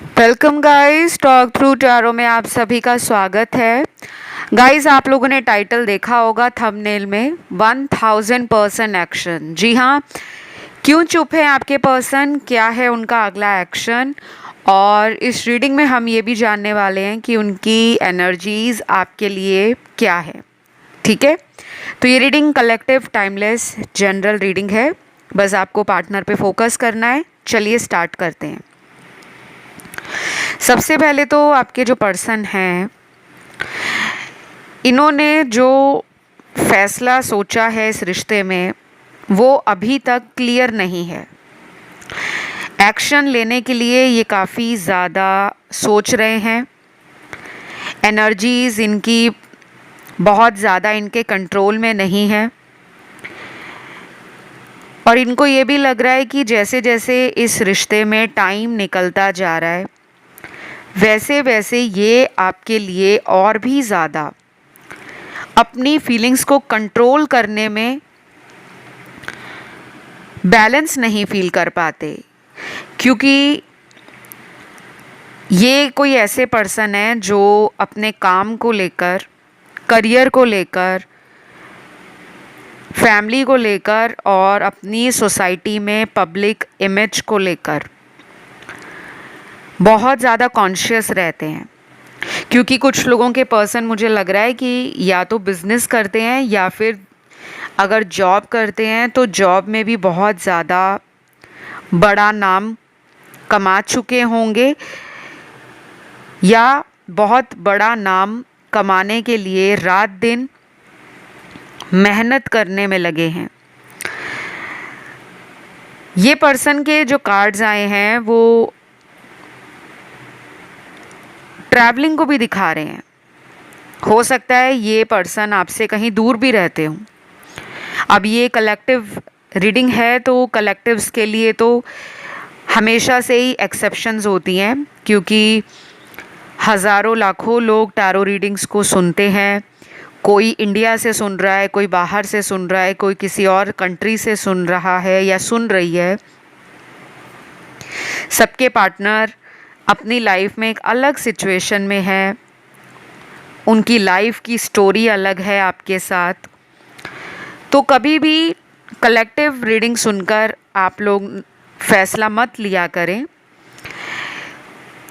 Welcome guys, talk through tarot में आप सभी का स्वागत है। गाइस, आप लोगों ने टाइटल देखा होगा थंबनेल में 1000% एक्शन। जी हाँ, क्यों चुप है आपके पर्सन, क्या है उनका अगला एक्शन। और इस रीडिंग में हम ये भी जानने वाले हैं कि उनकी एनर्जीज आपके लिए क्या है। ठीक है, तो ये reading collective timeless general reading है। बस आपको पार्टनर पे फोकस करना है। चलिए स्टार्ट करते हैं। सबसे पहले तो आपके जो पर्सन हैं, इन्होंने जो फैसला सोचा है इस रिश्ते में, वो अभी तक क्लियर नहीं है। एक्शन लेने के लिए ये काफ़ी ज़्यादा सोच रहे हैं। एनर्जीज इनकी बहुत ज़्यादा इनके कंट्रोल में नहीं है। और इनको ये भी लग रहा है कि जैसे जैसे इस रिश्ते में टाइम निकलता जा रहा है, वैसे वैसे ये आपके लिए और भी ज़्यादा अपनी फीलिंग्स को कंट्रोल करने में बैलेंस नहीं फील कर पाते। क्योंकि ये कोई ऐसे पर्सन है जो अपने काम को लेकर, करियर को लेकर, फैमिली को लेकर और अपनी सोसाइटी में पब्लिक इमेज को लेकर बहुत ज़्यादा कॉन्शियस रहते हैं। क्योंकि कुछ लोगों के पर्सन मुझे लग रहा है कि या तो बिजनेस करते हैं या फिर अगर जॉब करते हैं तो जॉब में भी बहुत ज़्यादा बड़ा नाम कमा चुके होंगे, या बहुत बड़ा नाम कमाने के लिए रात दिन मेहनत करने में लगे हैं। ये पर्सन के जो कार्ड्स आए हैं वो ट्रैवलिंग को भी दिखा रहे हैं। हो सकता है ये पर्सन आपसे कहीं दूर भी रहते हों। अब ये कलेक्टिव रीडिंग है तो कलेक्टिव्स के लिए तो हमेशा से ही एक्सेप्शंस होती हैं, क्योंकि हज़ारों लाखों लोग टैरो रीडिंग्स को सुनते हैं। कोई इंडिया से सुन रहा है, कोई बाहर से सुन रहा है, कोई किसी और कंट्री से सुन रहा है या सुन रही है। सबके पार्टनर अपनी लाइफ में एक अलग सिचुएशन में है, उनकी लाइफ की स्टोरी अलग है आपके साथ। तो कभी भी कलेक्टिव रीडिंग सुनकर आप लोग फैसला मत लिया करें।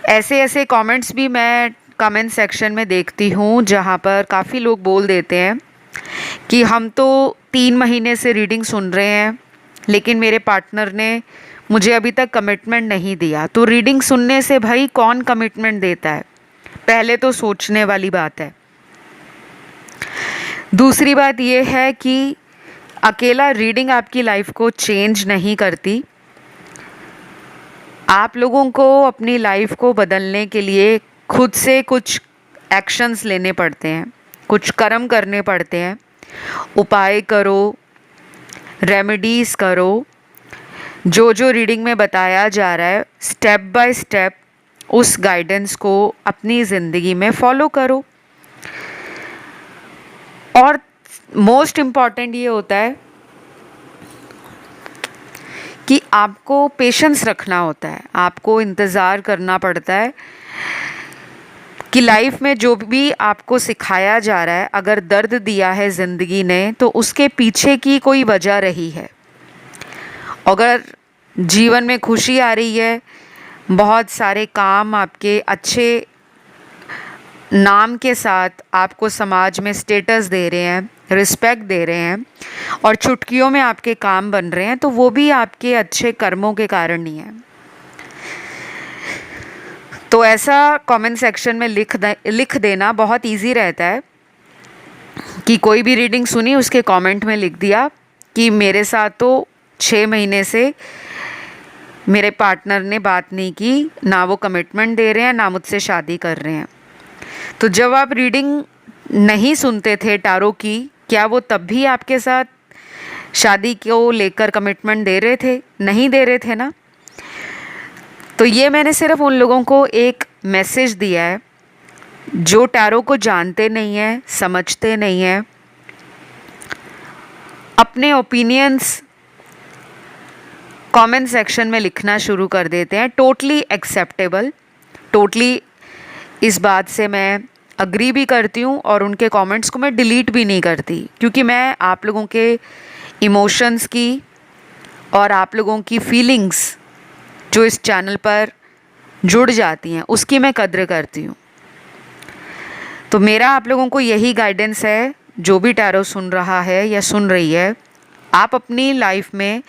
ऐसे ऐसे कमेंट्स भी मैं कमेंट सेक्शन में देखती हूँ जहाँ पर काफ़ी लोग बोल देते हैं कि हम तो 3 महीने से रीडिंग सुन रहे हैं लेकिन मेरे पार्टनर ने मुझे अभी तक कमिटमेंट नहीं दिया। तो रीडिंग सुनने से भाई कौन कमिटमेंट देता है, पहले तो सोचने वाली बात है। दूसरी बात यह है कि अकेला रीडिंग आपकी लाइफ को चेंज नहीं करती। आप लोगों को अपनी लाइफ को बदलने के लिए खुद से कुछ एक्शंस लेने पड़ते हैं, कुछ कर्म करने पड़ते हैं। उपाय करो, रेमेडीज़ करो। जो जो रीडिंग में बताया जा रहा है स्टेप बाय स्टेप उस गाइडेंस को अपनी ज़िंदगी में फॉलो करो। और मोस्ट इम्पॉर्टेंट ये होता है कि आपको पेशेंस रखना होता है, आपको इंतज़ार करना पड़ता है कि लाइफ में जो भी आपको सिखाया जा रहा है, अगर दर्द दिया है ज़िंदगी ने तो उसके पीछे की कोई वजह रही है। अगर जीवन में खुशी आ रही है, बहुत सारे काम आपके अच्छे नाम के साथ आपको समाज में स्टेटस दे रहे हैं, रिस्पेक्ट दे रहे हैं और चुटकियों में आपके काम बन रहे हैं, तो वो भी आपके अच्छे कर्मों के कारण ही है। तो ऐसा कमेंट सेक्शन में लिख देना बहुत इजी रहता है कि कोई भी रीडिंग सुनी उसके कमेंट में लिख दिया कि मेरे साथ तो 6 महीने से मेरे पार्टनर ने बात नहीं की, ना वो कमिटमेंट दे रहे हैं, ना मुझसे शादी कर रहे हैं। तो जब आप रीडिंग नहीं सुनते थे टैरो की, क्या वो तब भी आपके साथ शादी को लेकर कमिटमेंट दे रहे थे? नहीं दे रहे थे ना। तो ये मैंने सिर्फ उन लोगों को एक मैसेज दिया है जो टैरो को जानते नहीं हैं, समझते नहीं हैं, अपने ओपिनियंस कमेंट सेक्शन में लिखना शुरू कर देते हैं। टोटली एक्सेप्टेबल, टोटली इस बात से मैं अग्री भी करती हूँ और उनके कमेंट्स को मैं डिलीट भी नहीं करती, क्योंकि मैं आप लोगों के इमोशंस की और आप लोगों की फीलिंग्स जो इस चैनल पर जुड़ जाती हैं उसकी मैं कद्र करती हूँ। तो मेरा आप लोगों को यही गाइडेंस है, जो भी टैरो सुन रहा है या सुन रही है, आप अपनी लाइफ में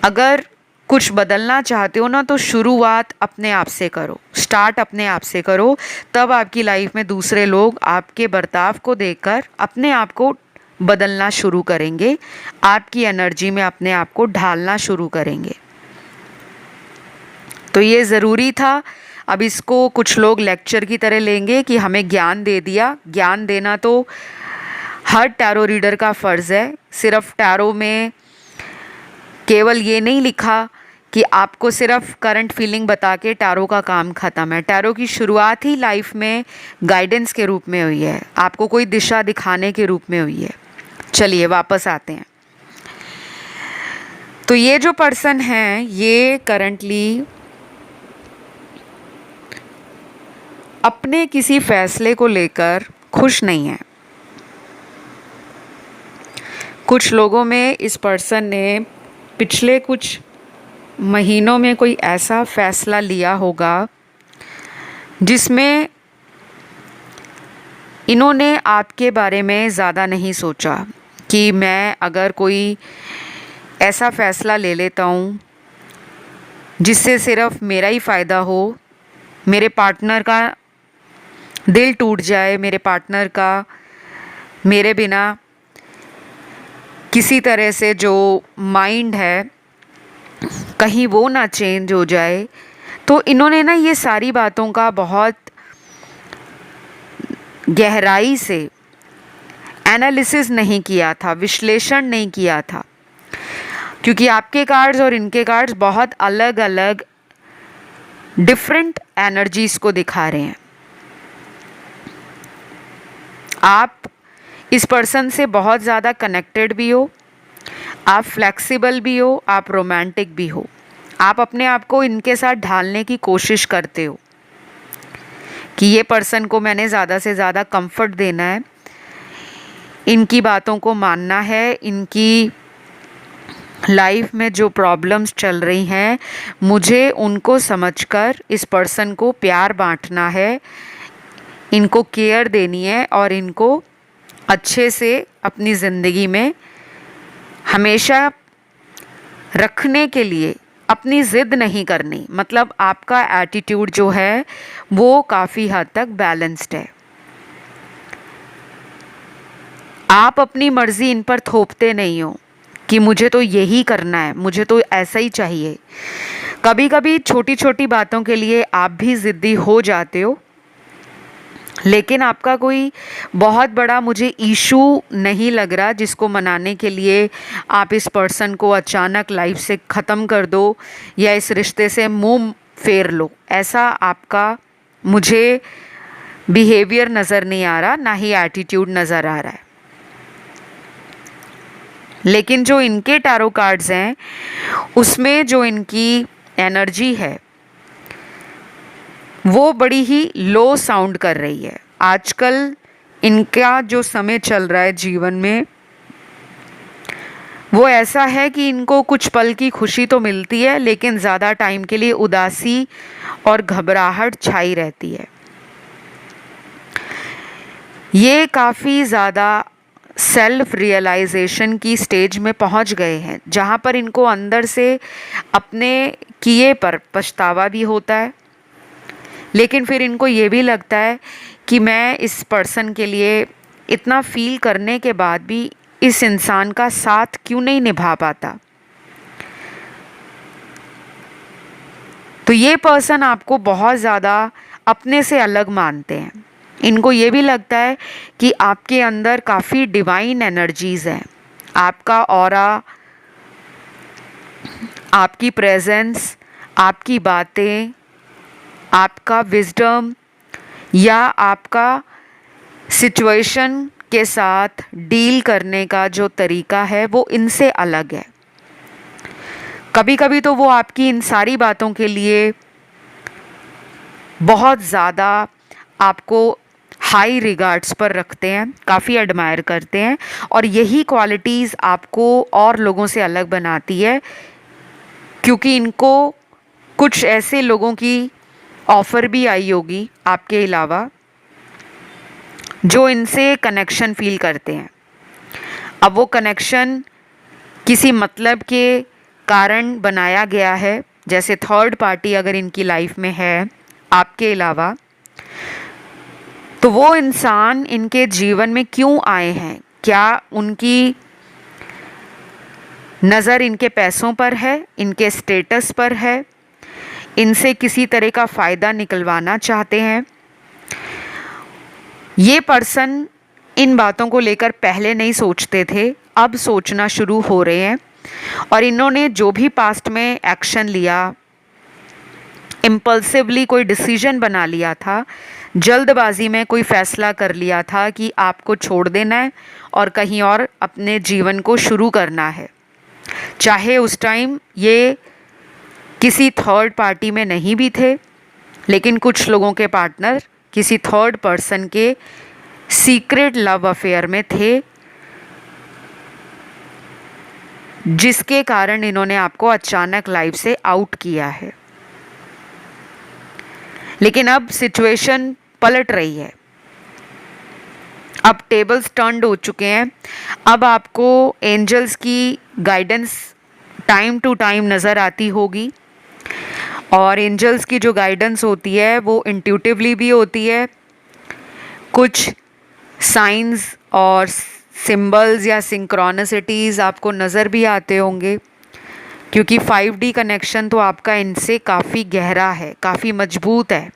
अगर कुछ बदलना चाहते हो ना, तो शुरुआत अपने आप से करो, स्टार्ट अपने आप से करो। तब आपकी लाइफ में दूसरे लोग आपके बर्ताव को देखकर अपने आप को बदलना शुरू करेंगे, आपकी एनर्जी में अपने आप को ढालना शुरू करेंगे। तो ये ज़रूरी था। अब इसको कुछ लोग लेक्चर की तरह लेंगे कि हमें ज्ञान दे दिया। ज्ञान देना तो हर टैरो रीडर का फ़र्ज़ है। सिर्फ टैरो में केवल ये नहीं लिखा कि आपको सिर्फ करंट फीलिंग बता के टैरो का काम ख़त्म है। टैरो की शुरुआत ही लाइफ में गाइडेंस के रूप में हुई है, आपको कोई दिशा दिखाने के रूप में हुई है। चलिए वापस आते हैं। तो ये जो पर्सन हैं ये करंटली अपने किसी फैसले को लेकर खुश नहीं है। कुछ लोगों में इस पर्सन ने पिछले कुछ महीनों में कोई ऐसा फैसला लिया होगा जिसमें इन्होंने आपके बारे में ज़्यादा नहीं सोचा कि मैं अगर कोई ऐसा फ़ैसला ले लेता हूँ जिससे सिर्फ मेरा ही फ़ायदा हो, मेरे पार्टनर का दिल टूट जाए, मेरे पार्टनर का मेरे बिना किसी तरह से जो माइंड है कहीं वो ना चेंज हो जाए। तो इन्होंने ना ये सारी बातों का बहुत गहराई से एनालिसिस नहीं किया था, विश्लेषण नहीं किया था, क्योंकि आपके कार्ड्स और इनके कार्ड्स बहुत अलग अलग डिफरेंट एनर्जीज को दिखा रहे हैं। आप इस पर्सन से बहुत ज़्यादा कनेक्टेड भी हो, आप फ्लेक्सिबल भी हो, आप रोमांटिक भी हो। आप अपने आप को इनके साथ ढालने की कोशिश करते हो कि ये पर्सन को मैंने ज़्यादा से ज़्यादा कंफर्ट देना है, इनकी बातों को मानना है, इनकी लाइफ में जो प्रॉब्लम्स चल रही हैं मुझे उनको समझकर इस पर्सन को प्यार बांटना है, इनको केयर देनी है और इनको अच्छे से अपनी ज़िंदगी में हमेशा रखने के लिए अपनी ज़िद नहीं करनी। मतलब आपका एटीट्यूड जो है वो काफ़ी हद तक बैलेंस्ड है। आप अपनी मर्ज़ी इन पर थोपते नहीं हो कि मुझे तो यही करना है, मुझे तो ऐसा ही चाहिए। कभी कभी छोटी छोटी बातों के लिए आप भी ज़िद्दी हो जाते हो, लेकिन आपका कोई बहुत बड़ा मुझे इशू नहीं लग रहा जिसको मनाने के लिए आप इस पर्सन को अचानक लाइफ से ख़त्म कर दो या इस रिश्ते से मुंह फेर लो। ऐसा आपका मुझे बिहेवियर नज़र नहीं आ रहा, ना ही एटीट्यूड नज़र आ रहा है। लेकिन जो इनके टैरो कार्ड्स हैं उसमें जो इनकी एनर्जी है वो बड़ी ही लो साउंड कर रही है। आजकल इनका जो समय चल रहा है जीवन में वो ऐसा है कि इनको कुछ पल की खुशी तो मिलती है, लेकिन ज़्यादा टाइम के लिए उदासी और घबराहट छाई रहती है। ये काफ़ी ज़्यादा सेल्फ रियलाइजेशन की स्टेज में पहुंच गए हैं, जहां पर इनको अंदर से अपने किए पर पछतावा भी होता है, लेकिन फिर इनको ये भी लगता है कि मैं इस पर्सन के लिए इतना फील करने के बाद भी इस इंसान का साथ क्यों नहीं निभा पाता। तो ये पर्सन आपको बहुत ज़्यादा अपने से अलग मानते हैं। इनको ये भी लगता है कि आपके अंदर काफ़ी डिवाइन एनर्जीज़ हैं। आपका ऑरा, आपकी प्रेजेंस, आपकी बातें, आपका विजडम या आपका सिचुएशन के साथ डील करने का जो तरीका है वो इनसे अलग है। कभी कभी तो वो आपकी इन सारी बातों के लिए बहुत ज़्यादा आपको हाई रिगार्ड्स पर रखते हैं, काफ़ी एडमायर करते हैं, और यही क्वालिटीज़ आपको और लोगों से अलग बनाती है, क्योंकि इनको कुछ ऐसे लोगों की ऑफ़र भी आई होगी आपके अलावा जो इनसे कनेक्शन फील करते हैं। अब वो कनेक्शन किसी मतलब के कारण बनाया गया है, जैसे थर्ड पार्टी अगर इनकी लाइफ में है आपके अलावा, तो वो इंसान इनके जीवन में क्यों आए हैं? क्या उनकी नज़र इनके पैसों पर है, इनके स्टेटस पर है, इनसे किसी तरह का फ़ायदा निकलवाना चाहते हैं? ये पर्सन इन बातों को लेकर पहले नहीं सोचते थे, अब सोचना शुरू हो रहे हैं, और इन्होंने जो भी पास्ट में एक्शन लिया, इम्पल्सिवली कोई डिसीजन बना लिया था, जल्दबाजी में कोई फ़ैसला कर लिया था कि आपको छोड़ देना है और कहीं और अपने जीवन को शुरू करना है, चाहे उस टाइम ये किसी थर्ड पार्टी में नहीं भी थे, लेकिन कुछ लोगों के पार्टनर किसी थर्ड पर्सन के सीक्रेट लव अफेयर में थे, जिसके कारण इन्होंने आपको अचानक लाइफ से आउट किया है। लेकिन अब सिचुएशन पलट रही है, अब टेबल्स टर्न्ड हो चुके हैं। अब आपको एंजल्स की गाइडेंस टाइम टू टाइम नज़र आती होगी, और एंजल्स की जो गाइडेंस होती है वो इंट्यूटिवली भी होती है, कुछ साइंस और सिंबल्स या सिंक्रोनिसिटीज़ आपको नज़र भी आते होंगे, क्योंकि 5D कनेक्शन तो आपका इनसे काफ़ी गहरा है, काफ़ी मजबूत है।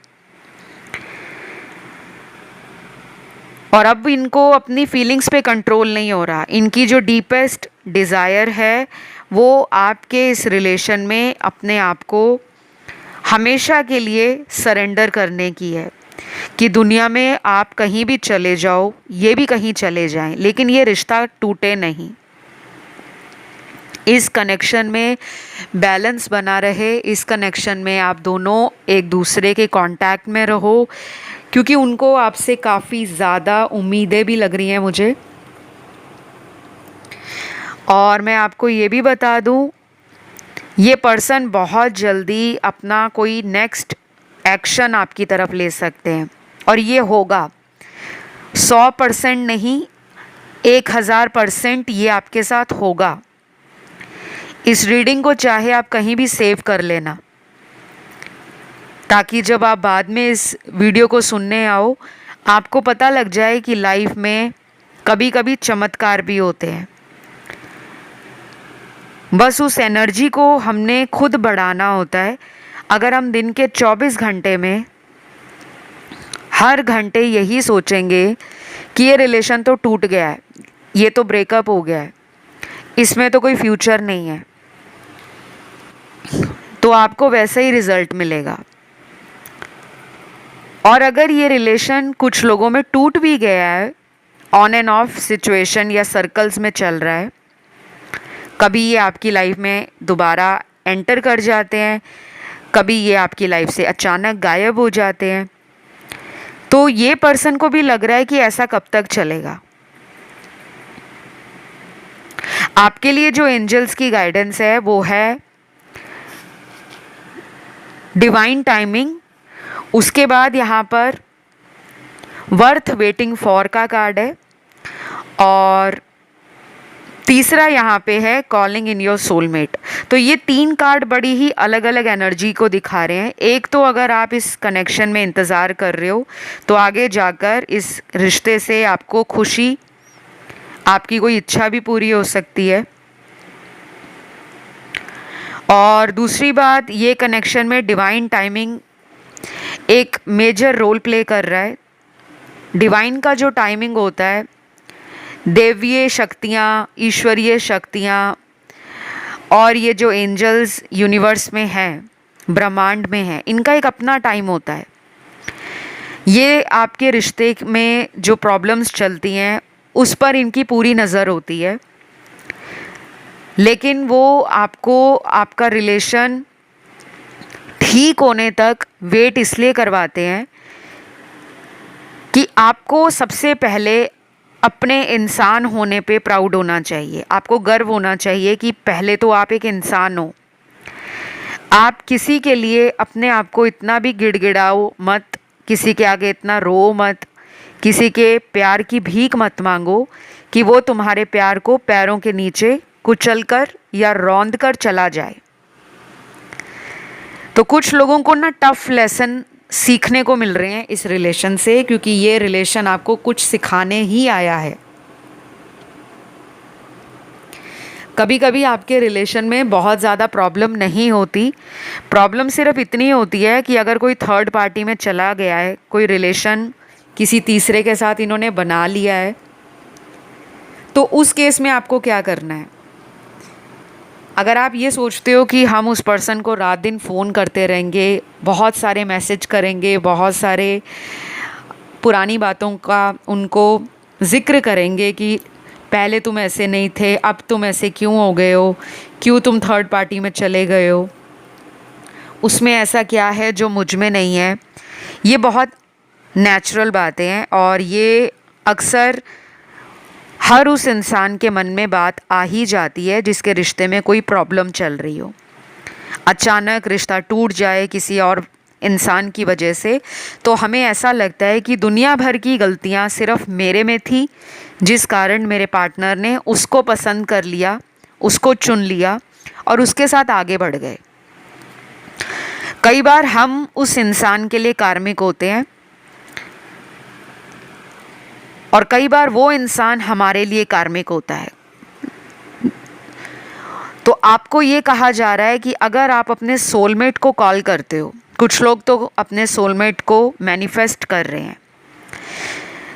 और अब इनको अपनी फीलिंग्स पे कंट्रोल नहीं हो रहा, इनकी जो डीपेस्ट डिज़ायर है वो आपके इस रिलेशन में अपने आप को हमेशा के लिए सरेंडर करने की है, कि दुनिया में आप कहीं भी चले जाओ, ये भी कहीं चले जाएं, लेकिन ये रिश्ता टूटे नहीं, इस कनेक्शन में बैलेंस बना रहे, इस कनेक्शन में आप दोनों एक दूसरे के कांटेक्ट में रहो, क्योंकि उनको आपसे काफ़ी ज़्यादा उम्मीदें भी लग रही हैं मुझे। और मैं आपको ये भी बता दूं, ये पर्सन बहुत जल्दी अपना कोई नेक्स्ट एक्शन आपकी तरफ ले सकते हैं, और ये होगा 100% नहीं, 1000% ये आपके साथ होगा। इस रीडिंग को चाहे आप कहीं भी सेव कर लेना, ताकि जब आप बाद में इस वीडियो को सुनने आओ आपको पता लग जाए कि लाइफ में कभी कभी चमत्कार भी होते हैं। बस उस एनर्जी को हमने खुद बढ़ाना होता है। अगर हम दिन के 24 घंटे में हर घंटे यही सोचेंगे कि ये रिलेशन तो टूट गया है, ये तो ब्रेकअप हो गया है, इसमें तो कोई फ्यूचर नहीं है, तो आपको वैसा ही रिजल्ट मिलेगा। और अगर ये रिलेशन कुछ लोगों में टूट भी गया है, ऑन एंड ऑफ सिचुएशन या सर्कल्स में चल रहा है, कभी ये आपकी लाइफ में दोबारा एंटर कर जाते हैं, कभी ये आपकी लाइफ से अचानक गायब हो जाते हैं, तो ये पर्सन को भी लग रहा है कि ऐसा कब तक चलेगा। आपके लिए जो एंजल्स की गाइडेंस है वो है डिवाइन टाइमिंग, उसके बाद यहाँ पर वर्थ वेटिंग फॉर का कार्ड है, और तीसरा यहाँ पे है कॉलिंग इन योर सोलमेट। तो ये 3 कार्ड बड़ी ही अलग अलग एनर्जी को दिखा रहे हैं। एक तो अगर आप इस कनेक्शन में इंतज़ार कर रहे हो तो आगे जाकर इस रिश्ते से आपको खुशी, आपकी कोई इच्छा भी पूरी हो सकती है। और दूसरी बात, ये कनेक्शन में डिवाइन टाइमिंग एक मेजर रोल प्ले कर रहा है। डिवाइन का जो टाइमिंग होता है, देवीय शक्तियाँ, ईश्वरीय शक्तियाँ, और ये जो एंजल्स यूनिवर्स में हैं, ब्रह्मांड में हैं, इनका एक अपना टाइम होता है। ये आपके रिश्ते में जो प्रॉब्लम्स चलती हैं उस पर इनकी पूरी नज़र होती है, लेकिन वो आपको आपका रिलेशन ठीक होने तक वेट इसलिए करवाते हैं कि आपको सबसे पहले अपने इंसान होने पे प्राउड होना चाहिए। आपको गर्व होना चाहिए कि पहले तो आप एक इंसान हो। आप किसी के लिए अपने आप को इतना भी गिड़गिड़ाओ मत, किसी के आगे इतना रो मत, किसी के प्यार की भीख मत मांगो कि वो तुम्हारे प्यार को पैरों के नीचे कुचलकर या रौंद कर चला जाए। तो कुछ लोगों को ना टफ लेसन सीखने को मिल रहे हैं इस रिलेशन से, क्योंकि ये रिलेशन आपको कुछ सिखाने ही आया है। कभी कभी आपके रिलेशन में बहुत ज़्यादा प्रॉब्लम नहीं होती। प्रॉब्लम सिर्फ इतनी होती है कि अगर कोई थर्ड पार्टी में चला गया है, कोई रिलेशन किसी तीसरे के साथ इन्होंने बना लिया है, तो उस केस में आपको क्या करना है। अगर आप ये सोचते हो कि हम उस पर्सन को रात दिन फ़ोन करते रहेंगे, बहुत सारे मैसेज करेंगे, बहुत सारे पुरानी बातों का उनको ज़िक्र करेंगे कि पहले तुम ऐसे नहीं थे, अब तुम ऐसे क्यों हो गए हो, क्यों तुम थर्ड पार्टी में चले गए हो, उसमें ऐसा क्या है जो मुझ में नहीं है, ये बहुत नेचुरल बातें हैं और ये अक्सर हर उस इंसान के मन में बात आ ही जाती है जिसके रिश्ते में कोई प्रॉब्लम चल रही हो। अचानक रिश्ता टूट जाए किसी और इंसान की वजह से, तो हमें ऐसा लगता है कि दुनिया भर की गलतियां सिर्फ मेरे में थी, जिस कारण मेरे पार्टनर ने उसको पसंद कर लिया, उसको चुन लिया और उसके साथ आगे बढ़ गए। कई बार हम उस इंसान के लिए कार्मिक होते हैं और कई बार वो इंसान हमारे लिए कार्मिक होता है। तो आपको ये कहा जा रहा है कि अगर आप अपने सोलमेट को कॉल करते हो, कुछ लोग तो अपने सोलमेट को मैनिफेस्ट कर रहे हैं,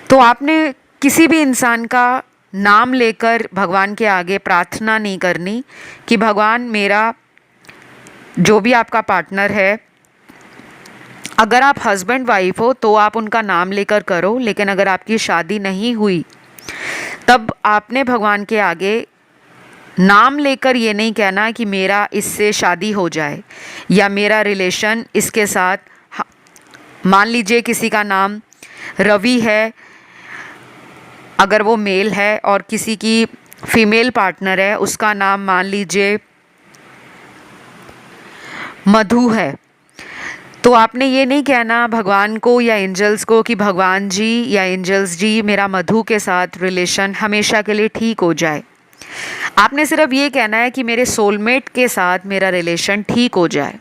तो आपने किसी भी इंसान का नाम लेकर भगवान के आगे प्रार्थना नहीं करनी कि भगवान मेरा जो भी आपका पार्टनर है, अगर आप हस्बैंड वाइफ हो तो आप उनका नाम लेकर करो, लेकिन अगर आपकी शादी नहीं हुई तब आपने भगवान के आगे नाम लेकर ये नहीं कहना कि मेरा इससे शादी हो जाए या मेरा रिलेशन इसके साथ, मान लीजिए किसी का नाम रवि है, अगर वो मेल है और किसी की फीमेल पार्टनर है उसका नाम मान लीजिए मधु है, तो आपने ये नहीं कहना भगवान को या एंजल्स को कि भगवान जी या एंजल्स जी मेरा मधु के साथ रिलेशन हमेशा के लिए ठीक हो जाए। आपने सिर्फ ये कहना है कि मेरे सोलमेट के साथ मेरा रिलेशन ठीक हो जाए।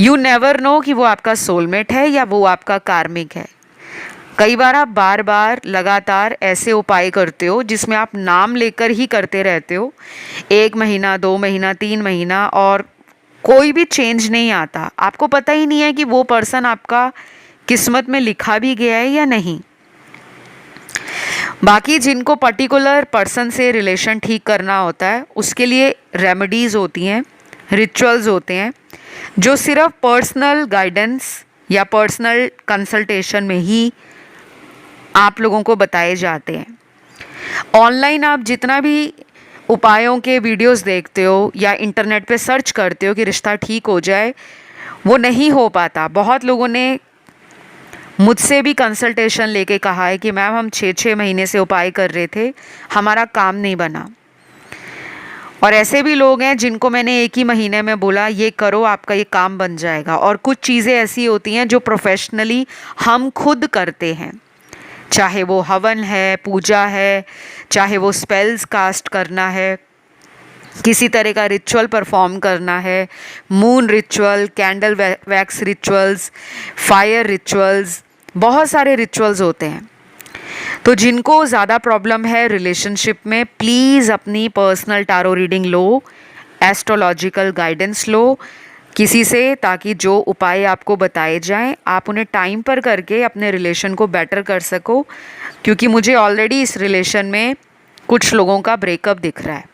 यू नेवर नो कि वो आपका सोलमेट है या वो आपका कार्मिक है। कई बार आप बार बार लगातार ऐसे उपाय करते हो जिसमें आप नाम लेकर ही करते रहते हो, 1 महीना 2 महीना 3 महीना, और कोई भी चेंज नहीं आता। आपको पता ही नहीं है कि वो पर्सन आपका किस्मत में लिखा भी गया है या नहीं। बाकी जिनको पर्टिकुलर पर्सन से रिलेशन ठीक करना होता है उसके लिए रेमेडीज़ होती हैं, रिचुअल्स होते हैं जो सिर्फ पर्सनल गाइडेंस या पर्सनल कंसल्टेशन में ही आप लोगों को बताए जाते हैं। ऑनलाइन आप जितना भी उपायों के वीडियोस देखते हो या इंटरनेट पे सर्च करते हो कि रिश्ता ठीक हो जाए, वो नहीं हो पाता। बहुत लोगों ने मुझसे भी कंसल्टेशन लेके कहा है कि मैम हम 6-6 महीने से उपाय कर रहे थे, हमारा काम नहीं बना। और ऐसे भी लोग हैं जिनको मैंने 1 ही महीने में बोला ये करो आपका ये काम बन जाएगा। और कुछ चीज़ें ऐसी होती हैं जो प्रोफेशनली हम खुद करते हैं, चाहे वो हवन है, पूजा है, चाहे वो स्पेल्स कास्ट करना है, किसी तरह का रिचुअल परफॉर्म करना है, moon ritual, candle wax rituals, fire rituals, बहुत सारे रिचुअल्स होते हैं। तो जिनको ज़्यादा प्रॉब्लम है रिलेशनशिप में, प्लीज़ अपनी पर्सनल टारो रीडिंग लो, एस्ट्रोलॉजिकल गाइडेंस लो किसी से, ताकि जो उपाय आपको बताए जाएं आप उन्हें टाइम पर करके अपने रिलेशन को बेटर कर सको। क्योंकि मुझे ऑलरेडी इस रिलेशन में कुछ लोगों का ब्रेकअप दिख रहा है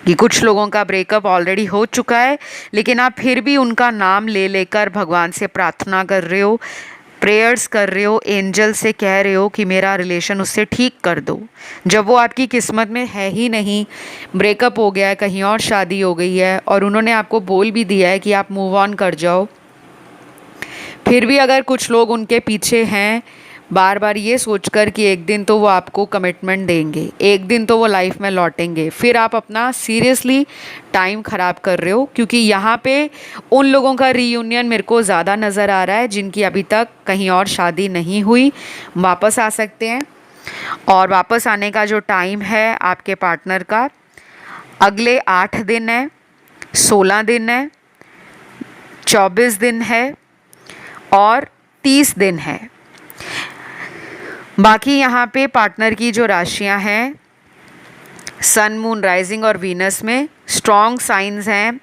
कि कुछ लोगों का ब्रेकअप ऑलरेडी हो चुका है, लेकिन आप फिर भी उनका नाम ले लेकर भगवान से प्रार्थना कर रहे हो प्रेयर्स कर रहे हो, एंजल से कह रहे हो कि मेरा रिलेशन उससे ठीक कर दो, जब वो आपकी किस्मत में है ही नहीं, ब्रेकअप हो गया है, कहीं और शादी हो गई है और उन्होंने आपको बोल भी दिया है कि आप मूव ऑन कर जाओ, फिर भी अगर कुछ लोग उनके पीछे हैं बार बार ये सोचकर कि एक दिन तो वो आपको कमिटमेंट देंगे, एक दिन तो वो लाइफ में लौटेंगे, फिर आप अपना सीरियसली टाइम ख़राब कर रहे हो। क्योंकि यहाँ पे उन लोगों का रीयूनियन मेरे को ज़्यादा नज़र आ रहा है जिनकी अभी तक कहीं और शादी नहीं हुई, वापस आ सकते हैं। और वापस आने का जो टाइम है आपके पार्टनर का, अगले 8 दिन है, 16 दिन है, 24 दिन है और 30 दिन है। बाकी यहाँ पे पार्टनर की जो राशियाँ हैं, सन, मून, राइजिंग और वीनस में स्ट्रॉन्ग साइंस हैं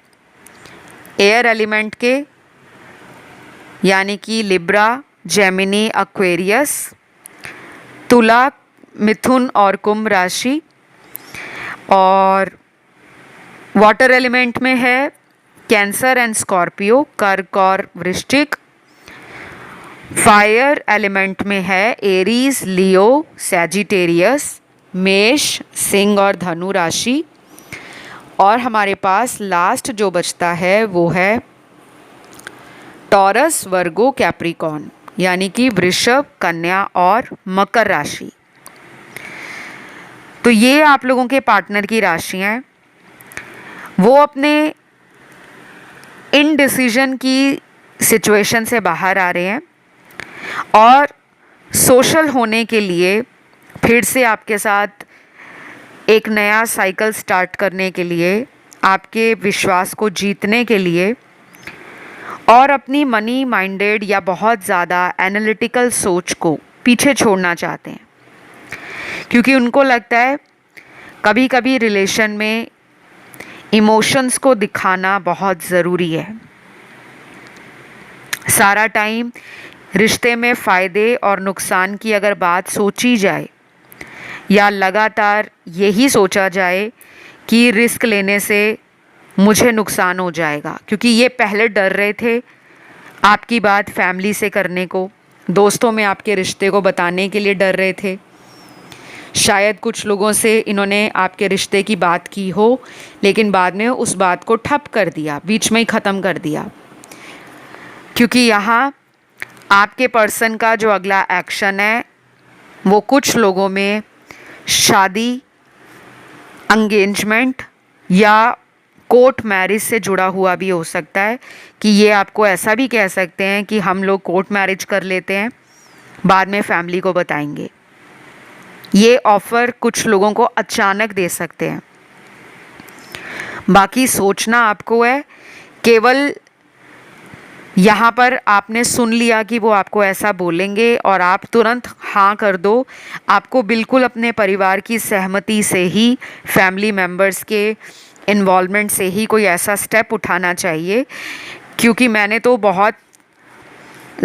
एयर एलिमेंट के, यानी कि लिब्रा, जेमिनी, एक्वेरियस, तुला, मिथुन और कुंभ राशि। और वाटर एलिमेंट में है कैंसर एंड स्कॉर्पियो, कर्क और वृश्चिक। फायर एलिमेंट में है एरीज, लियो, सैजिटेरियस, मेष, सिंह और धनु राशि। और हमारे पास लास्ट जो बचता है वो है टॉरस, वर्गो, कैप्रिकॉर्न, यानी कि वृषभ, कन्या और मकर राशि। तो ये आप लोगों के पार्टनर की राशियां हैं। वो अपने इनडिसीजन की सिचुएशन से बाहर आ रहे हैं और सोशल होने के लिए फिर से आपके साथ एक नया साइकिल स्टार्ट करने के लिए, आपके विश्वास को जीतने के लिए और अपनी मनी माइंडेड या बहुत ज़्यादा एनालिटिकल सोच को पीछे छोड़ना चाहते हैं। क्योंकि उनको लगता है कभी कभी रिलेशन में इमोशंस को दिखाना बहुत ज़रूरी है। सारा टाइम रिश्ते में फ़ायदे और नुकसान की अगर बात सोची जाए या लगातार यही सोचा जाए कि रिस्क लेने से मुझे नुकसान हो जाएगा, क्योंकि ये पहले डर रहे थे आपकी बात फैमिली से करने को, दोस्तों में आपके रिश्ते को बताने के लिए डर रहे थे। शायद कुछ लोगों से इन्होंने आपके रिश्ते की बात की हो लेकिन बाद में उस बात को ठप कर दिया, बीच में ही ख़त्म कर दिया। क्योंकि यहाँ आपके पर्सन का जो अगला एक्शन है वो कुछ लोगों में शादी, एंगेजमेंट या कोर्ट मैरिज से जुड़ा हुआ भी हो सकता है। कि ये आपको ऐसा भी कह सकते हैं कि हम लोग कोर्ट मैरिज कर लेते हैं, बाद में फैमिली को बताएंगे। ये ऑफ़र कुछ लोगों को अचानक दे सकते हैं। बाकी सोचना आपको है। केवल यहाँ पर आपने सुन लिया कि वो आपको ऐसा बोलेंगे और आप तुरंत हाँ कर दो। आपको बिल्कुल अपने परिवार की सहमति से ही, फैमिली मेम्बर्स के इन्वॉल्वमेंट से ही कोई ऐसा स्टेप उठाना चाहिए। क्योंकि मैंने तो बहुत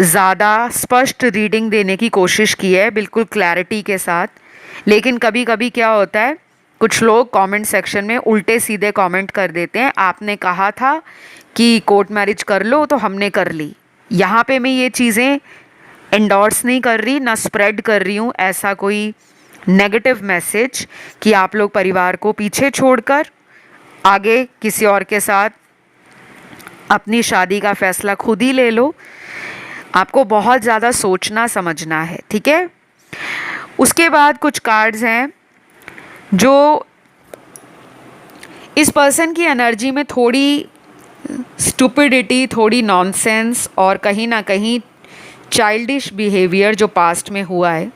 ज़्यादा स्पष्ट रीडिंग देने की कोशिश की है, बिल्कुल क्लैरिटी के साथ। लेकिन कभी कभी क्या होता है, कुछ लोग कमेंट सेक्शन में उल्टे सीधे कमेंट कर देते हैं, आपने कहा था कि कोर्ट मैरिज कर लो तो हमने कर ली। यहाँ पे मैं ये चीज़ें एंडोर्स नहीं कर रही, ना स्प्रेड कर रही हूँ ऐसा कोई नेगेटिव मैसेज कि आप लोग परिवार को पीछे छोड़कर आगे किसी और के साथ अपनी शादी का फैसला खुद ही ले लो। आपको बहुत ज़्यादा सोचना समझना है, ठीक है। उसके बाद कुछ कार्ड्स हैं जो इस पर्सन की एनर्जी में थोड़ी स्टुपिडिटी, थोड़ी नॉनसेंस और कहीं ना कहीं चाइल्डिश बिहेवियर जो पास्ट में हुआ है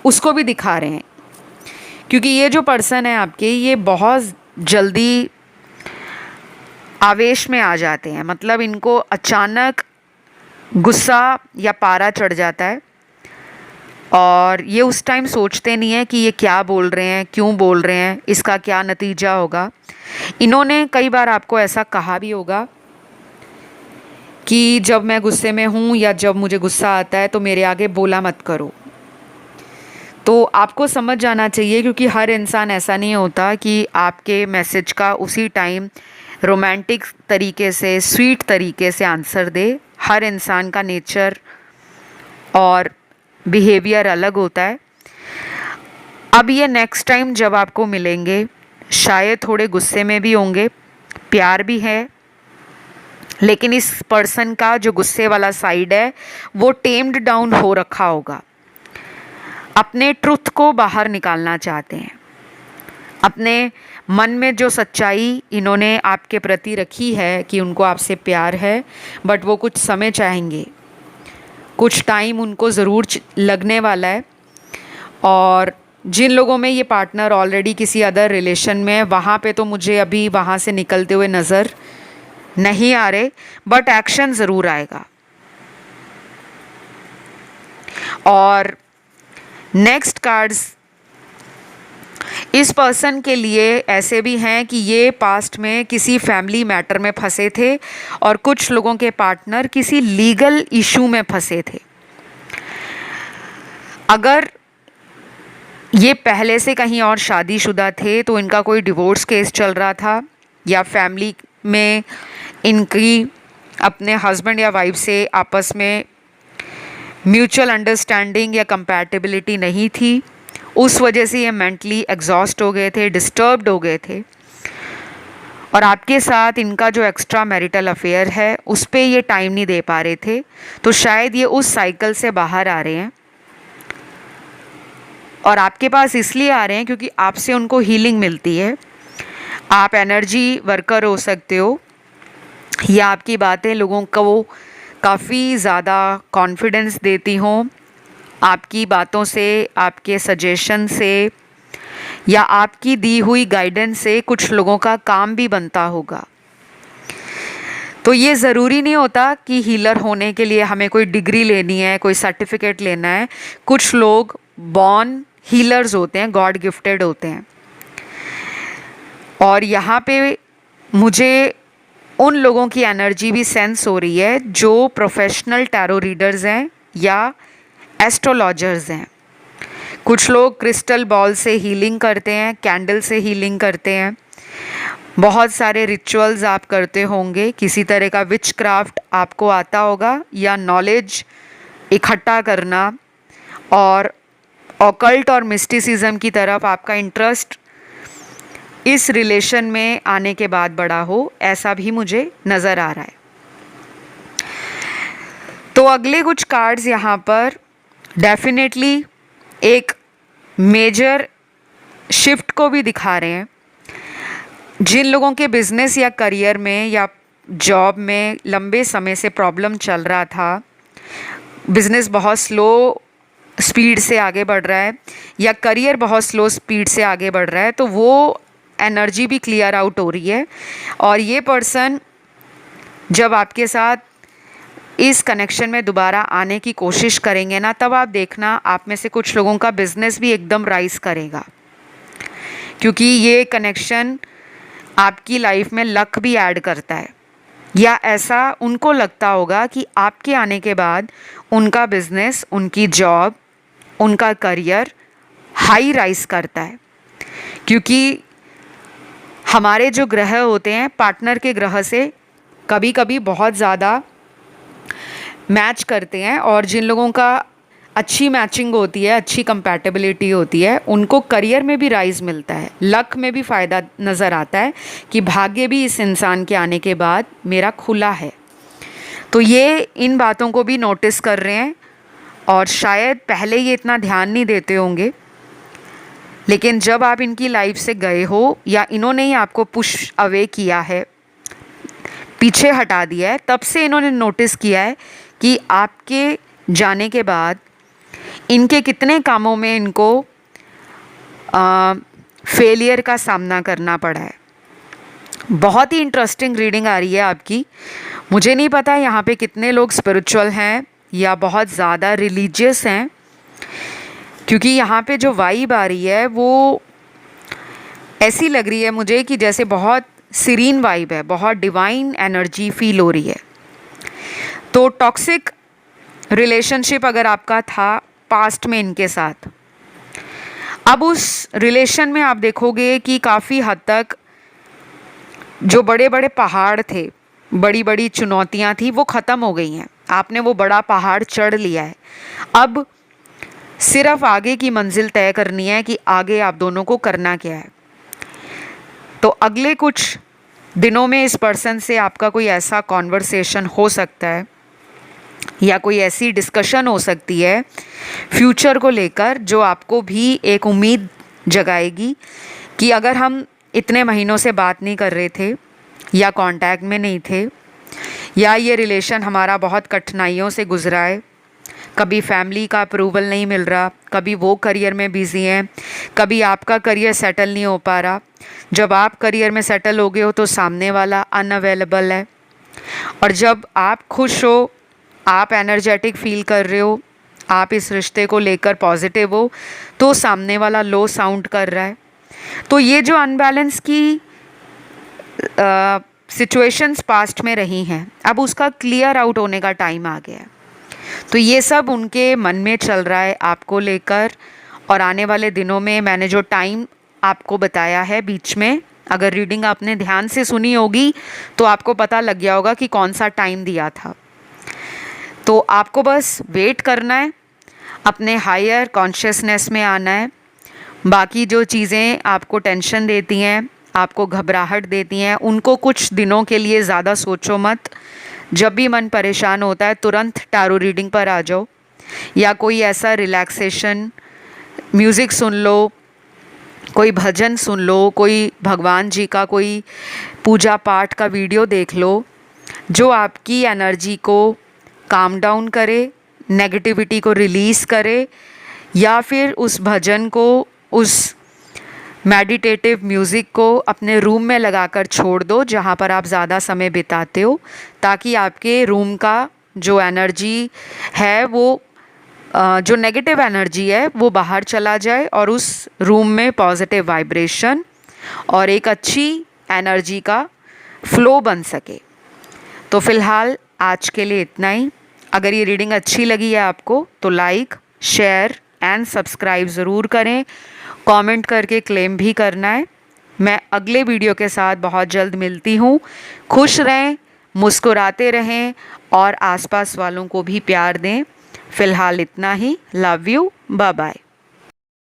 उसको भी दिखा रहे हैं। क्योंकि ये जो पर्सन है आपके, ये बहुत जल्दी आवेश में आ जाते हैं। मतलब इनको अचानक गुस्सा या पारा चढ़ जाता है और ये उस टाइम सोचते नहीं है कि ये क्या बोल रहे हैं, क्यों बोल रहे हैं, इसका क्या नतीजा होगा। इन्होंने कई बार आपको ऐसा कहा भी होगा कि जब मैं गुस्से में हूँ या जब मुझे गुस्सा आता है तो मेरे आगे बोला मत करो। तो आपको समझ जाना चाहिए, क्योंकि हर इंसान ऐसा नहीं होता कि आपके मैसेज का उसी टाइम रोमांटिक तरीके से, स्वीट तरीके से आंसर दे। हर इंसान का नेचर और बिहेवियर अलग होता है। अब ये नेक्स्ट टाइम जब आपको मिलेंगे शायद थोड़े गुस्से में भी होंगे, प्यार भी है, लेकिन इस पर्सन का जो गुस्से वाला साइड है वो टेम्ड डाउन हो रखा होगा। अपने ट्रुथ को बाहर निकालना चाहते हैं। अपने मन में जो सच्चाई इन्होंने आपके प्रति रखी है कि उनको आपसे प्यार है, बट वो कुछ समय चाहेंगे, कुछ टाइम उनको ज़रूर लगने वाला है। और जिन लोगों में ये पार्टनर ऑलरेडी किसी अदर रिलेशन में है, वहाँ पे तो मुझे अभी वहाँ से निकलते हुए नज़र नहीं आ रहे, बट एक्शन ज़रूर आएगा। और नेक्स्ट कार्ड्स इस पर्सन के लिए ऐसे भी हैं कि ये पास्ट में किसी फैमिली मैटर में फंसे थे और कुछ लोगों के पार्टनर किसी लीगल इशू में फंसे थे। अगर ये पहले से कहीं और शादीशुदा थे तो इनका कोई डिवोर्स केस चल रहा था, या फैमिली में इनकी अपने हस्बैंड या वाइफ से आपस में म्यूचुअल अंडरस्टैंडिंग या कंपैटिबिलिटी नहीं थी, उस वजह से ये मेंटली एग्जॉस्ट हो गए थे, डिस्टर्ब्ड हो गए थे। और आपके साथ इनका जो एक्स्ट्रा मैरिटल अफेयर है उस पर ये टाइम नहीं दे पा रहे थे, तो शायद ये उस साइकिल से बाहर आ रहे हैं। और आपके पास इसलिए आ रहे हैं क्योंकि आपसे उनको हीलिंग मिलती है। आप एनर्जी वर्कर हो सकते हो, या आपकी बातें लोगों को काफ़ी ज़्यादा कॉन्फिडेंस देती हों। आपकी बातों से, आपके सजेशन से या आपकी दी हुई गाइडेंस से कुछ लोगों का काम भी बनता होगा। तो ये ज़रूरी नहीं होता कि हीलर होने के लिए हमें कोई डिग्री लेनी है, कोई सर्टिफिकेट लेना है। कुछ लोग बॉर्न हीलर्स होते हैं, गॉड गिफ्टेड होते हैं। और यहाँ पे मुझे उन लोगों की एनर्जी भी सेंस हो रही है जो प्रोफेशनल टैरो रीडर्स हैं या एस्ट्रोलॉजर्स हैं। कुछ लोग क्रिस्टल बॉल से हीलिंग करते हैं, कैंडल से हीलिंग करते हैं, बहुत सारे रिचुअल्स आप करते होंगे, किसी तरह का विच क्राफ्ट आपको आता होगा, या नॉलेज इकट्ठा करना और ऑकल्ट और मिस्टिसिज्म की तरफ आपका इंटरेस्ट इस रिलेशन में आने के बाद बड़ा हो, ऐसा भी मुझे नज़र आ रहा है। तो अगले कुछ कार्ड्स यहाँ पर डेफिनेटली एक मेजर शिफ्ट को भी दिखा रहे हैं। जिन लोगों के बिजनेस या करियर में या जॉब में लंबे समय से प्रॉब्लम चल रहा था, बिजनेस बहुत स्लो स्पीड से आगे बढ़ रहा है या करियर बहुत स्लो स्पीड से आगे बढ़ रहा है, तो वो एनर्जी भी क्लियर आउट हो रही है। और ये पर्सन जब आपके साथ इस कनेक्शन में दोबारा आने की कोशिश करेंगे ना, तब आप देखना आप में से कुछ लोगों का बिजनेस भी एकदम राइज करेगा, क्योंकि ये कनेक्शन आपकी लाइफ में लक भी ऐड करता है, या ऐसा उनको लगता होगा कि आपके आने के बाद उनका बिजनेस, उनकी जॉब, उनका करियर हाई राइज करता है। क्योंकि हमारे जो ग्रह होते हैं पार्टनर के ग्रह से कभी कभी बहुत ज़्यादा मैच करते हैं, और जिन लोगों का अच्छी मैचिंग होती है, अच्छी कंपैटिबिलिटी होती है, उनको करियर में भी राइज मिलता है, लक में भी फ़ायदा नज़र आता है कि भाग्य भी इस इंसान के आने के बाद मेरा खुला है। तो ये इन बातों को भी नोटिस कर रहे हैं, और शायद पहले ये इतना ध्यान नहीं देते होंगे, लेकिन जब आप इनकी लाइफ से गए हो या इन्होंने ही आपको पुश अवे किया है, पीछे हटा दिया है, तब से इन्होंने नोटिस किया है कि आपके जाने के बाद इनके कितने कामों में इनको फेलियर का सामना करना पड़ा है। बहुत ही इंटरेस्टिंग रीडिंग आ रही है आपकी। मुझे नहीं पता यहाँ पे कितने लोग स्पिरिचुअल हैं या बहुत ज़्यादा रिलीजियस हैं, क्योंकि यहाँ पे जो वाइब आ रही है वो ऐसी लग रही है मुझे कि जैसे बहुत सीरीन वाइब है, बहुत डिवाइन एनर्जी फील हो रही है। तो टॉक्सिक रिलेशनशिप अगर आपका था पास्ट में इनके साथ, अब उस रिलेशन में आप देखोगे कि काफ़ी हद तक जो बड़े बड़े पहाड़ थे, बड़ी बड़ी चुनौतियां थी, वो ख़त्म हो गई हैं। आपने वो बड़ा पहाड़ चढ़ लिया है। अब सिर्फ आगे की मंजिल तय करनी है कि आगे आप दोनों को करना क्या है। तो अगले कुछ दिनों में इस पर्सन से आपका कोई ऐसा कॉन्वर्सेशन हो सकता है या कोई ऐसी डिस्कशन हो सकती है फ्यूचर को लेकर जो आपको भी एक उम्मीद जगाएगी कि अगर हम इतने महीनों से बात नहीं कर रहे थे या कांटेक्ट में नहीं थे या ये रिलेशन हमारा बहुत कठिनाइयों से गुजरा है, कभी फैमिली का अप्रूवल नहीं मिल रहा, कभी वो करियर में बिज़ी हैं, कभी आपका करियर सेटल नहीं हो पा रहा। जब आप करियर में सेटल हो गए हो तो सामने वाला अनअवेलेबल है, और जब आप खुश हो, आप एनर्जेटिक फील कर रहे हो, आप इस रिश्ते को लेकर पॉजिटिव हो, तो सामने वाला लो साउंड कर रहा है। तो ये जो अनबैलेंस की सिचुएशंस पास्ट में रही हैं, अब उसका क्लियर आउट होने का टाइम आ गया है। तो ये सब उनके मन में चल रहा है आपको लेकर, और आने वाले दिनों में मैंने जो टाइम आपको बताया है बीच में, अगर रीडिंग आपने ध्यान से सुनी होगी तो आपको पता लग गया होगा कि कौन सा टाइम दिया था। तो आपको बस वेट करना है, अपने हायर कॉन्शियसनेस में आना है। बाकी जो चीज़ें आपको टेंशन देती हैं, आपको घबराहट देती हैं, उनको कुछ दिनों के लिए ज़्यादा सोचो मत। जब भी मन परेशान होता है तुरंत टैरो रीडिंग पर आ जाओ, या कोई ऐसा रिलैक्सेशन म्यूज़िक सुन लो, कोई भजन सुन लो, कोई भगवान जी का कोई पूजा पाठ का वीडियो देख लो जो आपकी एनर्जी को काम डाउन करे, नेगेटिविटी को रिलीज़ करे, या फिर उस भजन को, उस मेडिटेटिव म्यूज़िक को अपने रूम में लगाकर छोड़ दो जहाँ पर आप ज़्यादा समय बिताते हो, ताकि आपके रूम का जो एनर्जी है, वो जो नेगेटिव एनर्जी है वो बाहर चला जाए और उस रूम में पॉजिटिव वाइब्रेशन और एक अच्छी एनर्जी का फ्लो बन सके। तो फ़िलहाल आज के लिए इतना ही। अगर ये रीडिंग अच्छी लगी है आपको तो लाइक, शेयर एंड सब्सक्राइब ज़रूर करें। कमेंट करके क्लेम भी करना है। मैं अगले वीडियो के साथ बहुत जल्द मिलती हूँ। खुश रहें, मुस्कुराते रहें और आसपास वालों को भी प्यार दें। फ़िलहाल इतना ही। Love you, bye bye.